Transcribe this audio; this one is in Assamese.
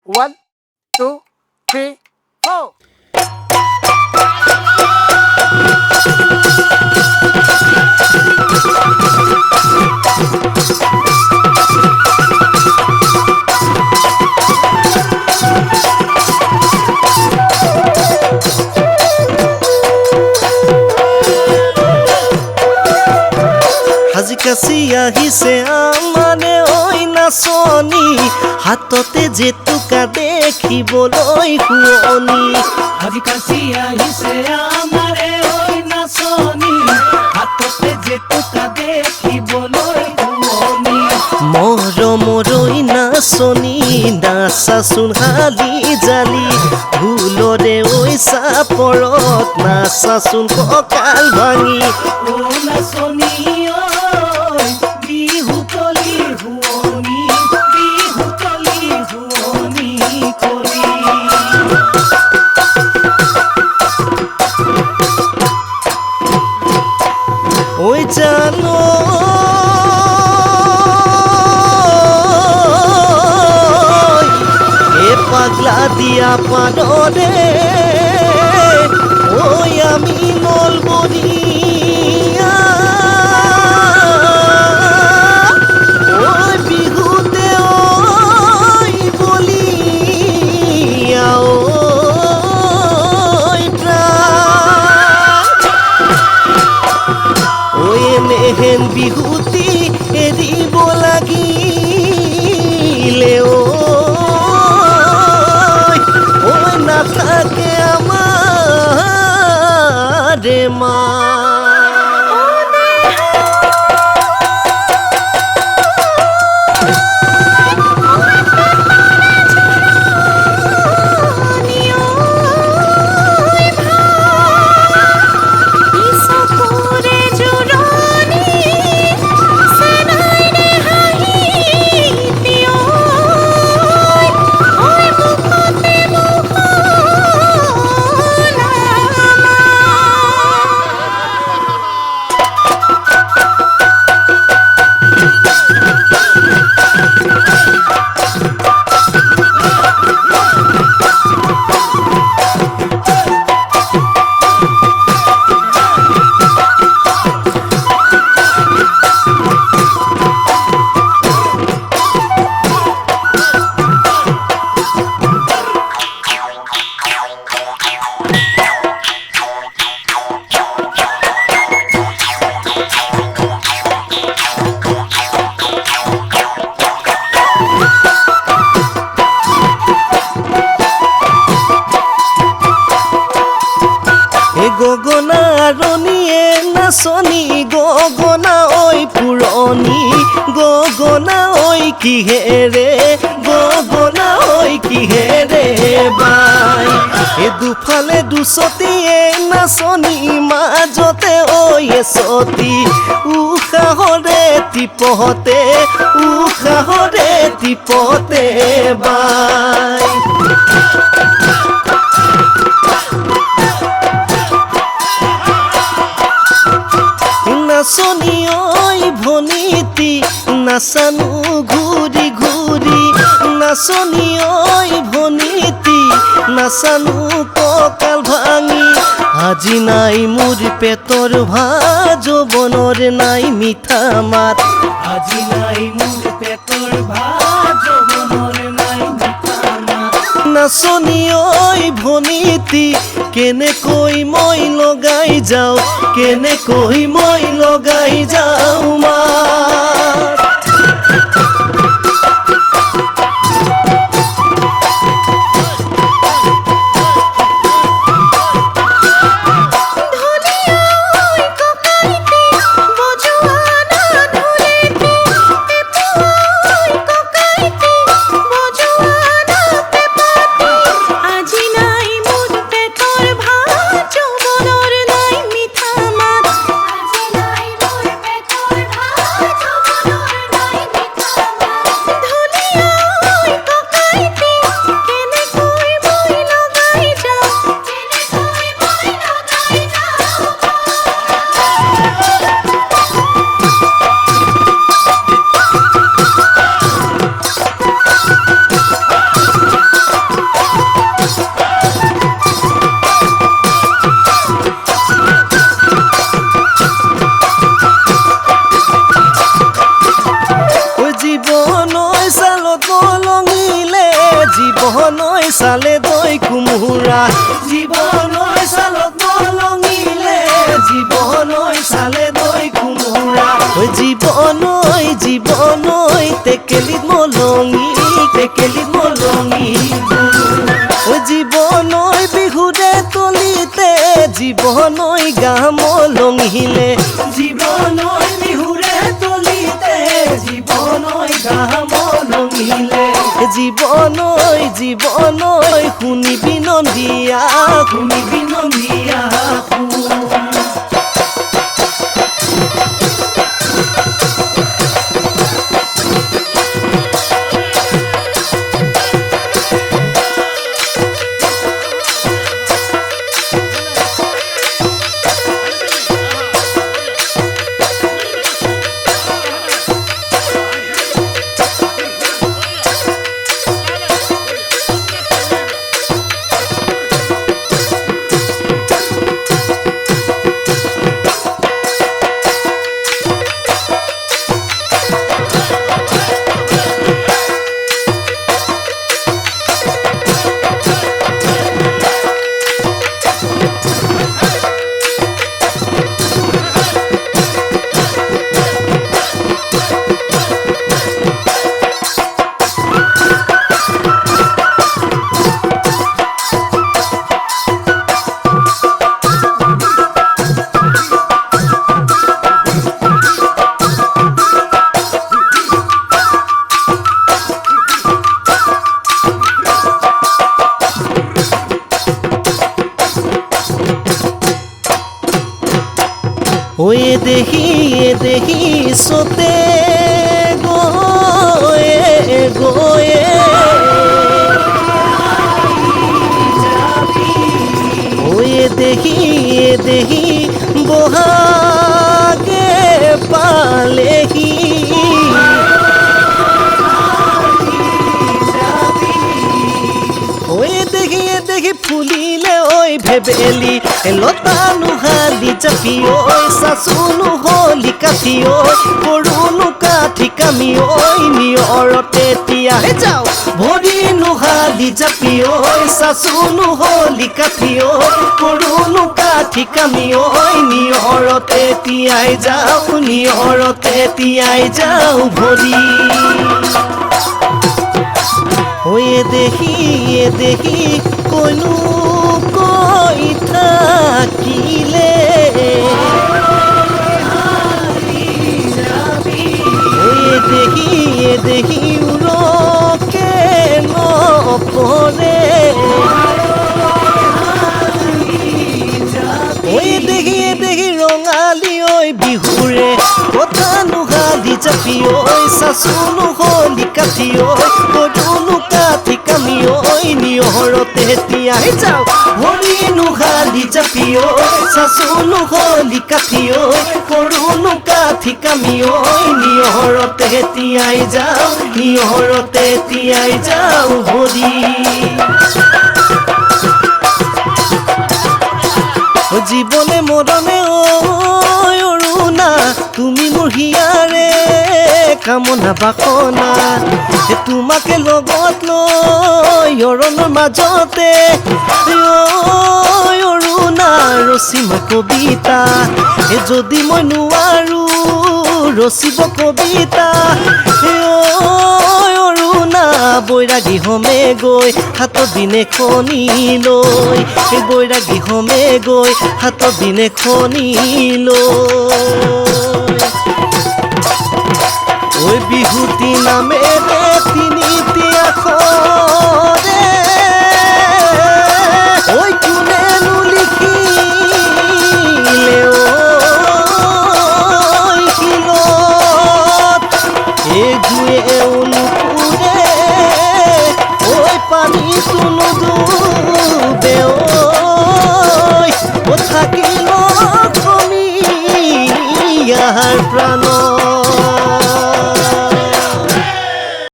One, two, three, four. হাজি কাছি আহিছে আমাৰে ঐ নাচনী হাততে জেতুকা দেখিবলৈ শুৱনি আজি কাছি আহিছে আমাৰে ঐ নাচনী হাততে জেতুকা দেখিবলৈ শুৱনি মৰমৰ ঐ নাচনী নাচাচোন হালি জালি ভুলৰে ঐ চাপৰত নাচাচোন কঁকাল ভাঙি ও নাচনী ঐ বিহুতলী শুৱনি বিহুতলী শুৱনি কৰি ঐ জানো এ পাগলা দিয়া পানৰে ঐ আমি নলবৰীয়া ঐ বিহুতে ঐ বলিয়া ঐ প্ৰাণ ঐ এনেহেন বিহুতি এৰিব লাগিলে ঐ নাথাকে আমাৰে মা গগনা আৰণীয়ে নাচনী গগনা ঐ পুৰণি গগনা ঐ কিহেৰে গগনা ঐ কিহেৰে বাই এ দুফালে দুচতীয়ে নাচনী মাজতে ঐ এচতী উশাহৰে টিপতে উশাহৰে টিপতে বাই নাচনী ঐ ভনীতি নাচানো ঘূৰি ঘূৰি নাচনী ঐ ভনীতি নাচানো কঁকাল ভাঙি আজি নাই মোৰ পেটৰ ভাত যৌৱনৰ নাই মিঠা মাত আজি নাই মোৰ পেটৰ ভাত যৌৱনৰ নাই মিঠা মাত নাচনী ঐ ভনীতি কেনেকৈ মই লগাই যাওঁ কেনেকৈ মই লগাই যাওঁ মাত কলঙিলে জীৱনৈ চালে দৈ কোমোৰা জীৱনৈ চালত কলঙিলে জীৱনৈ চালে দৈ কোমোৰা জীৱনৈ টেকেলিত মলঙি জীৱনৈ বিহুৰে তলিতে জীৱনৈ গা মলঙিলে জীৱনৈ বিহুৰে তলিতে জীৱনৈ গা মলঙিলে জীৱনৈ শুনিবি নন্দিয়া এ দেহি সতে গয়ে এ দেহি বহাগে পালেহি দেখি ফুলিলে ঐ ভেবেলি লতা নুহালি জাপি ঐ চাচুনো হলি কাঠি ঐ কৰুনো কাঠি কামি ঐ নিয়ৰতে তিয়াহে যাও ভৰি নুহালি জাপি ঐ চাচুনো হলি কাঠি ঐ কৰুনো কাঠি কামি ঐ নিয়ৰতে তিয়াই যাও ভৰি এ দেখি কইনো কৈ থাকিলে এ দেখি উৰকে নপৰে দেখি ৰঙালী ঐ বিহুৰে কথা নুহালি জাপি ঐ চাচুনো হলি কাঠি ঐ কৰুনো কাঠি কামি ঐ নিয়ৰতে তিয়াই যাও ভৰি নুহালি জাপি ঐ চাচুনো হলি কাঠি ঐ কৰুনো কাঠি কামি ঐ নিয়ৰতে তিয়াই যাও ভৰি জীৱনে মৰমে অৰুণা তুমি মোৰ হিয়াৰে কামনা বাসনা তোমাকে লগত লৈ অৰণৰ মাজতে অৰুণা ৰচিম কবিতা যদি মই নোৱাৰো ৰচিব কবিতা অৰুণা বৈৰাগী হমে গৈ হাতত দিনে খনি লৈ বৈৰাগী হমে গৈ হাতত দিনে খনি লৈ বিহুতি নামেৰে তিনিটি আখৰে কোনেনো লিখিলে শিলত অনুপুৰে পানী তুনো ডুবে থাকিল কমি ইয়াৰ প্ৰাণ